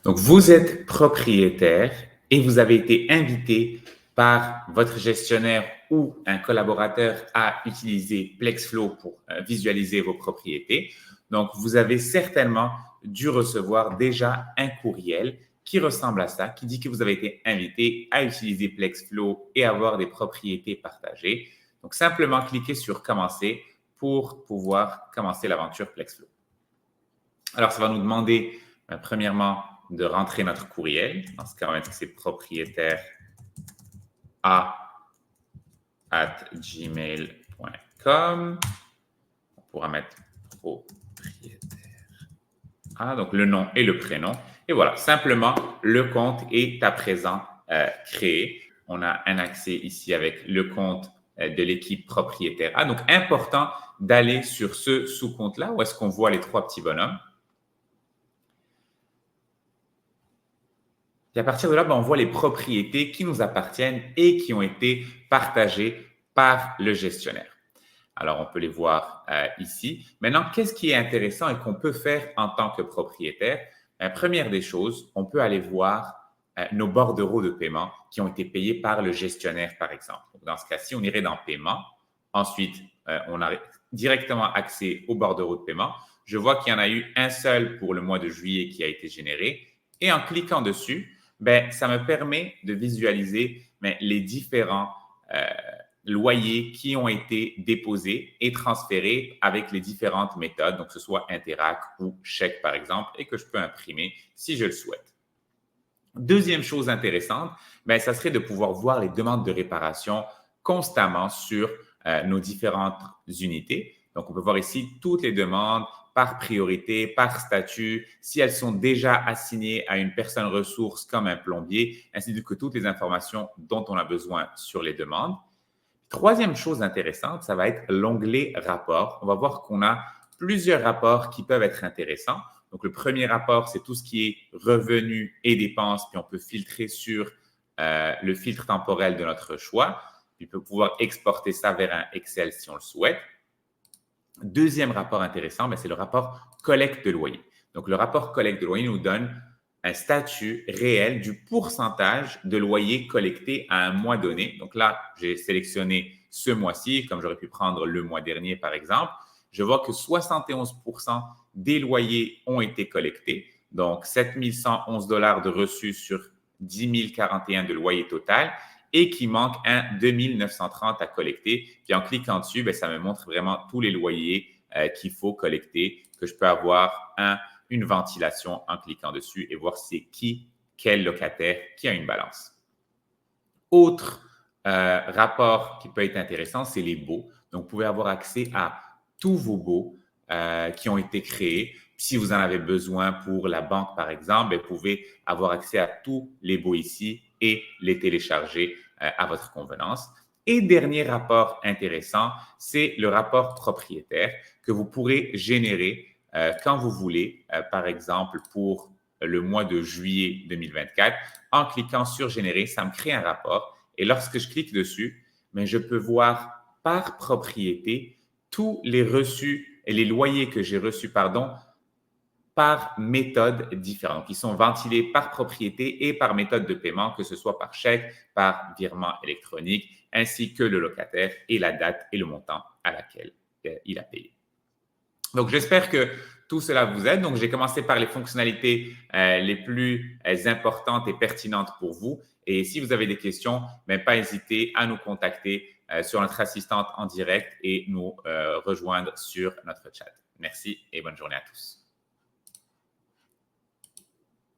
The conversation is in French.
Donc, vous êtes propriétaire et vous avez été invité par votre gestionnaire ou un collaborateur à utiliser Plexflow pour visualiser vos propriétés. Donc, vous avez certainement dû recevoir déjà un courriel qui ressemble à ça, qui dit que vous avez été invité à utiliser Plexflow et avoir des propriétés partagées. Donc, simplement cliquez sur Commencer pour pouvoir commencer l'aventure Plexflow. Alors, ça va nous demander, premièrement, de rentrer notre courriel. Dans ce cas, on va mettre que c'est propriétaire a@gmail.com. On pourra mettre propriétaire A, donc le nom et le prénom. Et voilà, simplement, le compte est à présent créé. On a un accès ici avec le compte de l'équipe propriétaire A. Donc, important d'aller sur ce sous-compte-là où est-ce qu'on voit les trois petits bonhommes. Et à partir de là, on voit les propriétés qui nous appartiennent et qui ont été partagées par le gestionnaire. Alors, on peut les voir ici. Maintenant, qu'est-ce qui est intéressant et qu'on peut faire en tant que propriétaire? Première des choses, on peut aller voir nos bordereaux de paiement qui ont été payés par le gestionnaire, par exemple. Donc, dans ce cas-ci, on irait dans Paiement. Ensuite, on a directement accès aux bordereaux de paiement. Je vois qu'il y en a eu un seul pour le mois de juillet qui a été généré. Et en cliquant dessus, ça me permet de visualiser les différents loyers qui ont été déposés et transférés avec les différentes méthodes, donc que ce soit Interac ou chèque, par exemple, et que je peux imprimer si je le souhaite. Deuxième chose intéressante, ça serait de pouvoir voir les demandes de réparation constamment sur nos différentes unités. Donc, on peut voir ici toutes les demandes par priorité, par statut, si elles sont déjà assignées à une personne ressource comme un plombier, ainsi que toutes les informations dont on a besoin sur les demandes. Troisième chose intéressante, ça va être l'onglet Rapports. On va voir qu'on a plusieurs rapports qui peuvent être intéressants. Donc, le premier rapport, c'est tout ce qui est revenus et dépenses, puis on peut filtrer sur le filtre temporel de notre choix. Puis, on peut pouvoir exporter ça vers un Excel si on le souhaite. Deuxième rapport intéressant, c'est le rapport collecte de loyer. Donc, le rapport collecte de loyer nous donne un statut réel du pourcentage de loyer collecté à un mois donné. Donc là, j'ai sélectionné ce mois-ci, comme j'aurais pu prendre le mois dernier, par exemple. Je vois que 71% des loyers ont été collectés. Donc, 7 111 $ de reçus sur 10 041 de loyer total et qu'il manque un 2 930 à collecter. Puis en cliquant dessus, ça me montre vraiment tous les loyers qu'il faut collecter, que je peux avoir une ventilation en cliquant dessus et voir c'est quel locataire qui a une balance. Autre rapport qui peut être intéressant, c'est les baux. Donc, vous pouvez avoir accès à tous vos baux qui ont été créés. Si vous en avez besoin pour la banque, par exemple, vous pouvez avoir accès à tous les baux ici et les télécharger à votre convenance. Et dernier rapport intéressant, c'est le rapport propriétaire que vous pourrez générer quand vous voulez, par exemple, pour le mois de juillet 2024. En cliquant sur « Générer », ça me crée un rapport. Et lorsque je clique dessus, je peux voir par propriété tous les reçus et les loyers que j'ai reçus, par méthode différente. Ils sont ventilés par propriété et par méthode de paiement, que ce soit par chèque, par virement électronique, ainsi que le locataire et la date et le montant à laquelle il a payé. Donc, j'espère que tout cela vous aide. Donc, j'ai commencé par les fonctionnalités les plus importantes et pertinentes pour vous. Et si vous avez des questions, pas hésiter à nous contacter sur notre assistante en direct et nous rejoindre sur notre chat. Merci et bonne journée à tous.